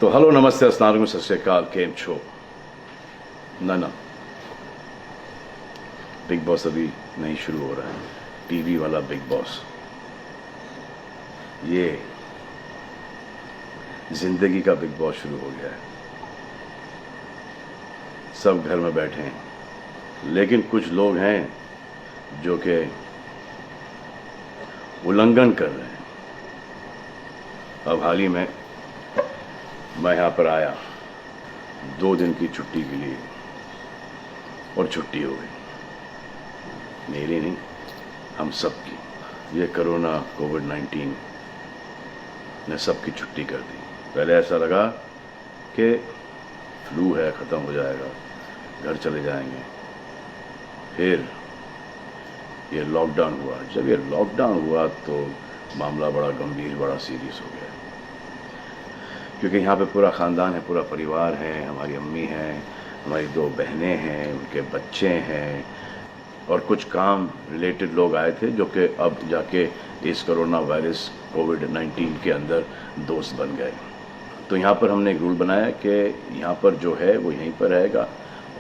तो हेलो नमस्ते अस्सलाम सत श्री अकाल केम छो ना बिग बॉस अभी नहीं शुरू हो रहा है। टीवी वाला बिग बॉस, ये जिंदगी का बिग बॉस शुरू हो गया है। सब घर में बैठे हैं, लेकिन कुछ लोग हैं जो कि उल्लंघन कर रहे हैं। अब हाल ही में मैं यहां पर आया 2 दिन की छुट्टी के लिए, और छुट्टी हो गई। मेरी नहीं, हम सब की। ये कोरोना कोविड-19 ने सबकी छुट्टी कर दी। पहले ऐसा लगा कि फ्लू है, ख़त्म हो जाएगा, घर चले जाएंगे। फिर ये लॉकडाउन हुआ। जब ये लॉकडाउन हुआ तो मामला बड़ा गंभीर, बड़ा सीरियस हो गया, क्योंकि यहाँ पे पूरा ख़ानदान है, पूरा परिवार है। हमारी अम्मी हैं, हमारी 2 बहनें हैं, उनके बच्चे हैं, और कुछ काम रिलेटेड लोग आए थे जो कि अब जाके इस कोरोना वायरस कोविड-19 के अंदर दोस्त बन गए। तो यहाँ पर हमने एक रूल बनाया कि यहाँ पर जो है वो यहीं पर रहेगा,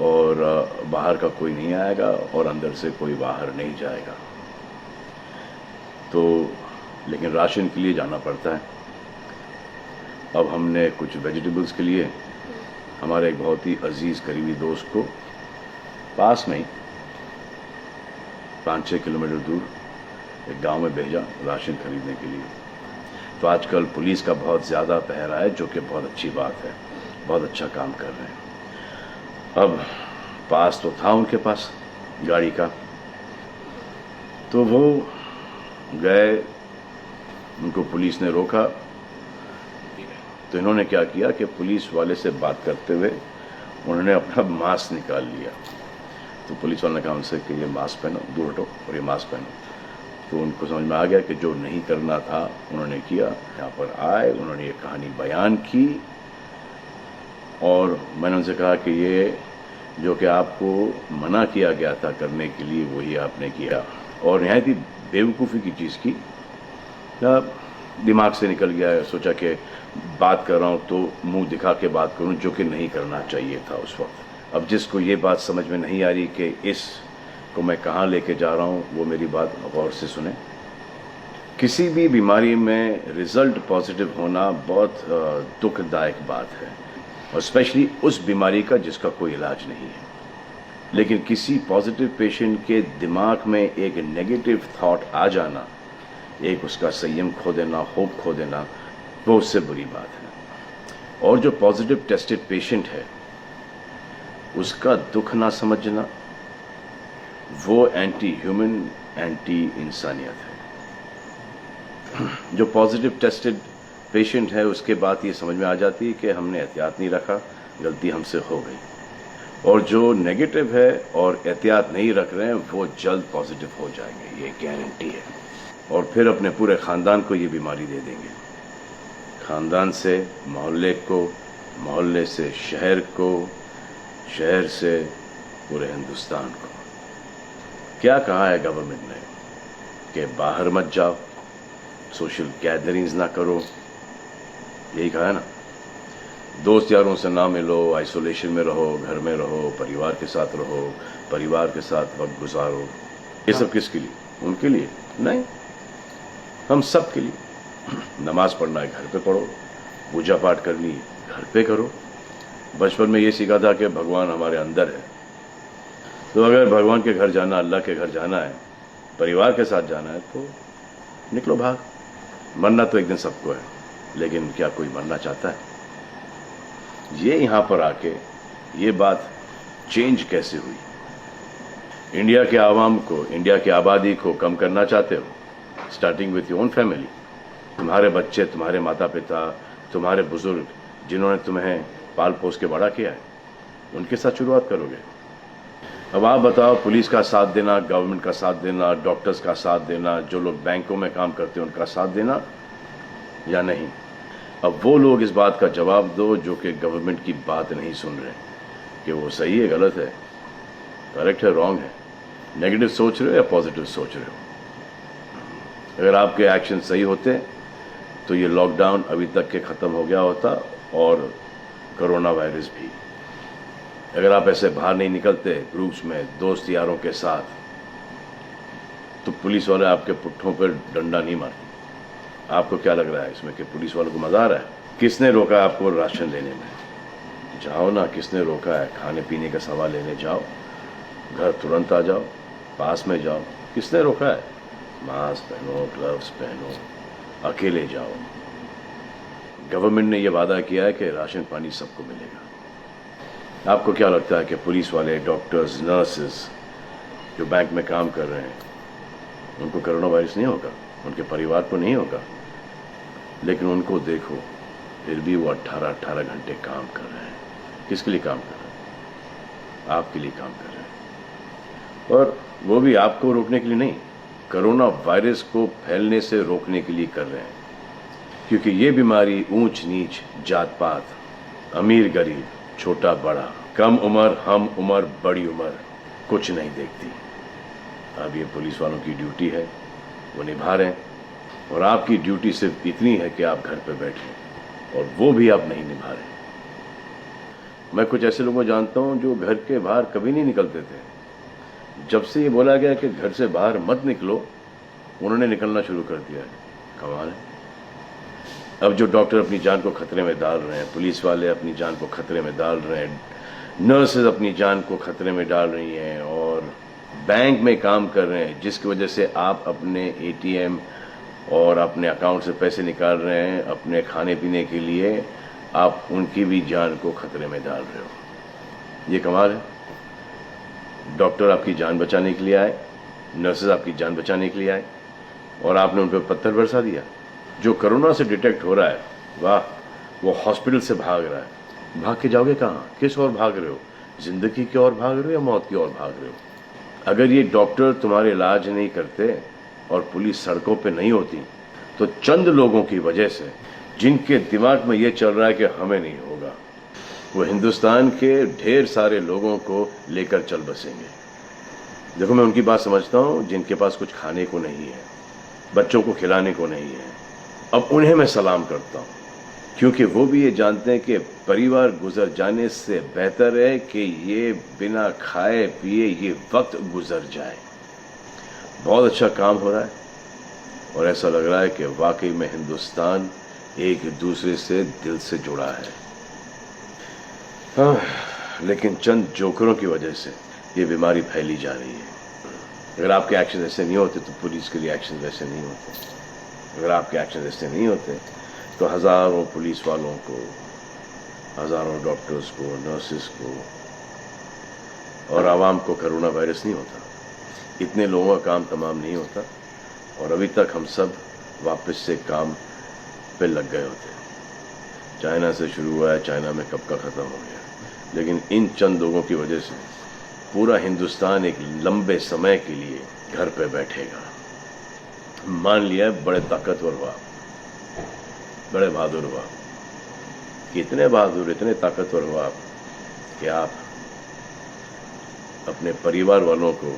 और बाहर का कोई नहीं आएगा, और अंदर से कोई बाहर नहीं जाएगा। तो लेकिन राशन के लिए जाना पड़ता है। अब हमने कुछ वेजिटेबल्स के लिए हमारे एक बहुत ही अजीज़ करीबी दोस्त को पास में ही 5-6 किलोमीटर दूर एक गांव में भेजा राशन खरीदने के लिए। तो आजकल पुलिस का बहुत ज़्यादा पहरा है, जो कि बहुत अच्छी बात है, बहुत अच्छा काम कर रहे हैं। अब पास तो था उनके पास गाड़ी का, तो वो गए, उनको पुलिस ने रोका। तो इन्होंने क्या किया कि पुलिस वाले से बात करते हुए उन्होंने अपना मास्क निकाल लिया। तो पुलिस वाले ने कहा उनसे कि ये मास्क पहनो, दूर हटो और ये मास्क पहनो। तो उनको समझ में आ गया कि जो नहीं करना था उन्होंने किया। यहाँ पर आए, उन्होंने ये कहानी बयान की, और मैंने उनसे कहा कि ये जो कि आपको मना किया गया था करने के लिए, वही आपने किया, और निहायत ही बेवकूफ़ी की चीज़ की। दिमाग से निकल गया। सोचा कि बात कर रहा हूँ तो मुंह दिखा के बात करूँ, जो कि नहीं करना चाहिए था उस वक्त। अब जिसको ये बात समझ में नहीं आ रही कि इस को मैं कहाँ लेके जा रहा हूँ, वो मेरी बात गौर से सुने। किसी भी बीमारी में रिजल्ट पॉजिटिव होना बहुत दुखदायक बात है, और स्पेशली उस बीमारी का जिसका कोई इलाज नहीं है। लेकिन किसी पॉजिटिव पेशेंट के दिमाग में एक नेगेटिव थॉट आ जाना, एक उसका संयम खो देना, होप खो देना, वो उससे बुरी बात है। और जो पॉजिटिव टेस्टेड पेशेंट है, उसका दुख ना समझना, वो एंटी ह्यूमन, एंटी इंसानियत है। जो पॉजिटिव टेस्टेड पेशेंट है, उसके बाद ये समझ में आ जाती है कि हमने एहतियात नहीं रखा, गलती हमसे हो गई। और जो नेगेटिव है और एहतियात नहीं रख रहे हैं, वो जल्द पॉजिटिव हो जाएंगे, ये गारंटी है। और फिर अपने पूरे ख़ानदान को ये बीमारी दे देंगे। ख़ानदान से मोहल्ले को, मोहल्ले से शहर को, शहर से पूरे हिंदुस्तान को। क्या कहा है गवर्नमेंट ने कि बाहर मत जाओ, सोशल गैदरिंग्स ना करो, यही कहा है ना। दोस्त यारों से ना मिलो, आइसोलेशन में रहो, घर में रहो, परिवार के साथ रहो, परिवार के साथ वक्त गुजारो। ये सब किसके लिए? उनके लिए नहीं, हम सब के लिए। नमाज पढ़ना है घर पे पढ़ो, पूजा पाठ करनी है घर पे करो। बचपन में ये सीखा था कि भगवान हमारे अंदर है, तो अगर भगवान के घर जाना, अल्लाह के घर जाना है, परिवार के साथ जाना है, तो निकलो भाग। मरना तो एक दिन सबको है, लेकिन क्या कोई मरना चाहता है? ये यहाँ पर आके ये बात चेंज कैसे हुई? इंडिया के आवाम को, इंडिया की आबादी को कम करना चाहते हो? Starting with your own family. तुम्हारे बच्चे, तुम्हारे माता पिता, तुम्हारे बुजुर्ग, जिन्होंने तुम्हें पाल पोस के बड़ा किया है, उनके साथ शुरुआत करोगे। अब आप बताओ, पुलिस का साथ देना, गवर्नमेंट का साथ देना, डॉक्टर्स का साथ देना, जो लोग बैंकों में काम करते हैं उनका साथ देना या नहीं? अब वो लोग इस बात का जवाब दो जो कि गवर्नमेंट की बात नहीं सुन रहे, कि वो सही है, गलत है, करेक्ट है, रॉन्ग है, नेगेटिव सोच रहे हो या पॉजिटिव सोच रहे हो। अगर आपके एक्शन सही होते तो ये लॉकडाउन अभी तक के ख़त्म हो गया होता और कोरोना वायरस भी। अगर आप ऐसे बाहर नहीं निकलते ग्रुप्स में दोस्त यारों के साथ, तो पुलिस वाले आपके पुट्ठों पर डंडा नहीं मारते। आपको क्या लग रहा है इसमें कि पुलिस वालों को मजा आ रहा है? किसने रोका आपको राशन लेने में? जाओ ना, किसने रोका है? खाने पीने का सामान लेने जाओ, घर तुरंत आ जाओ, पास में जाओ, किसने रोका है? मास्क पहनो, ग्लव्स पहनो, अकेले जाओ। गवर्नमेंट ने यह वादा किया है कि राशन पानी सबको मिलेगा। आपको क्या लगता है कि पुलिस वाले, डॉक्टर्स, नर्सेस जो बैंक में काम कर रहे हैं, उनको कोरोना वायरस नहीं होगा? उनके परिवार को नहीं होगा? लेकिन उनको देखो, फिर भी वो 18-18 घंटे काम कर रहे हैं। किसके लिए काम कर रहे हैं? आपके लिए काम कर रहे हैं। और वो भी आपको रोकने के लिए नहीं, कोरोना वायरस को फैलने से रोकने के लिए कर रहे हैं। क्योंकि ये बीमारी ऊंच नीच, जात पात, अमीर गरीब, छोटा बड़ा, कम उम्र, हम उम्र, बड़ी उम्र कुछ नहीं देखती। अब ये पुलिस वालों की ड्यूटी है, वो निभा रहे हैं। और आपकी ड्यूटी सिर्फ इतनी है कि आप घर पे बैठें, और वो भी आप नहीं निभा रहे। मैं कुछ ऐसे लोगों को जानता हूं जो घर के बाहर कभी नहीं निकलते थे। जब से ये बोला गया कि घर से बाहर मत निकलो, उन्होंने निकलना शुरू कर दिया है। कमाल है। अब जो डॉक्टर अपनी जान को खतरे में डाल रहे हैं, पुलिस वाले अपनी जान को खतरे में डाल रहे हैं, नर्सेज अपनी जान को खतरे में डाल रही हैं, और बैंक में काम कर रहे हैं, जिसकी वजह से आप अपने एटीएम और अपने अकाउंट से पैसे निकाल रहे हैं अपने खाने पीने के लिए, आप उनकी भी जान को खतरे में डाल रहे हो। ये कमाल है। डॉक्टर आपकी जान बचाने के लिए आए, नर्सेज आपकी जान बचाने के लिए आए, और आपने उन पर पत्थर बरसा दिया। जो कोरोना से डिटेक्ट हो रहा है, वाह, वो हॉस्पिटल से भाग रहा है। भाग के जाओगे कहाँ? किस ओर भाग रहे हो? जिंदगी की ओर भाग रहे हो या मौत की ओर भाग रहे हो? अगर ये डॉक्टर तुम्हारे इलाज नहीं करते और पुलिस सड़कों पे नहीं होती, तो चंद लोगों की वजह से, जिनके दिमाग में ये चल रहा है कि हमें नहीं होगा, वो हिंदुस्तान के ढेर सारे लोगों को लेकर चल बसेंगे। देखो, मैं उनकी बात समझता हूँ जिनके पास कुछ खाने को नहीं है, बच्चों को खिलाने को नहीं है। अब उन्हें मैं सलाम करता हूँ, क्योंकि वो भी ये जानते हैं कि परिवार गुजर जाने से बेहतर है कि ये बिना खाए पिए ये वक्त गुजर जाए। बहुत अच्छा काम हो रहा है, और ऐसा लग रहा है कि वाकई में हिंदुस्तान एक दूसरे से दिल से जुड़ा है। लेकिन चंद जोकरों की वजह से ये बीमारी फैली जा रही है। अगर आपके एक्शन ऐसे नहीं होते तो पुलिस के लिए एक्शन वैसे नहीं होते। अगर आपके एक्शन ऐसे नहीं होते तो हज़ारों पुलिस वालों को, हज़ारों डॉक्टर्स को, नर्सेस को और आवाम को कोरोना वायरस नहीं होता। इतने लोगों का काम तमाम नहीं होता, और अभी तक हम सब वापस से काम पे लग गए होते। चाइना से शुरू हुआ है, चाइना में कब का ख़त्म हो गया। लेकिन इन चंद लोगों की वजह से पूरा हिंदुस्तान एक लंबे समय के लिए घर पे बैठेगा। मान लिया बड़े ताकतवर हुआ, बड़े बहादुर हुआ, कितने बहादुर, इतने ताकतवर हुआ कि आप अपने परिवार वालों को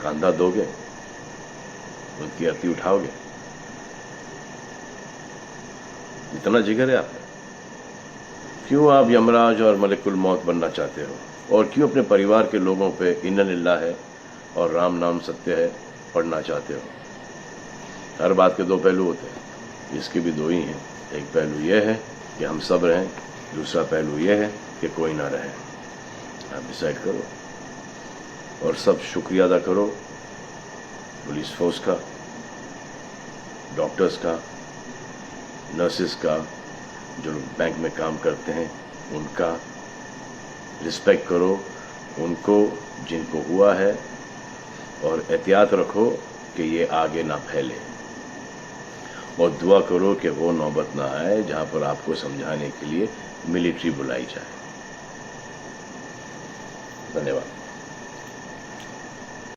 कंधा दोगे, उनकी अर्थी उठाओगे। इतना जिगर है आप? क्यों आप यमराज और मलिकुल मौत बनना चाहते हो? और क्यों अपने परिवार के लोगों पे इन्ना लिल्लाह है और राम नाम सत्य है पढ़ना चाहते हो? हर बात के दो पहलू होते हैं, इसके भी दो ही हैं। एक पहलू यह है कि हम सब रहें, दूसरा पहलू यह है कि कोई ना रहे। आप डिसाइड करो, और सब शुक्रिया अदा करो पुलिस फोर्स का, डॉक्टर्स का, नर्सेस का, जो बैंक में काम करते हैं उनका। रिस्पेक्ट करो उनको जिनको हुआ है, और एहतियात रखो कि ये आगे ना फैले, और दुआ करो कि वो नौबत ना आए जहां पर आपको समझाने के लिए मिलिट्री बुलाई जाए। धन्यवाद।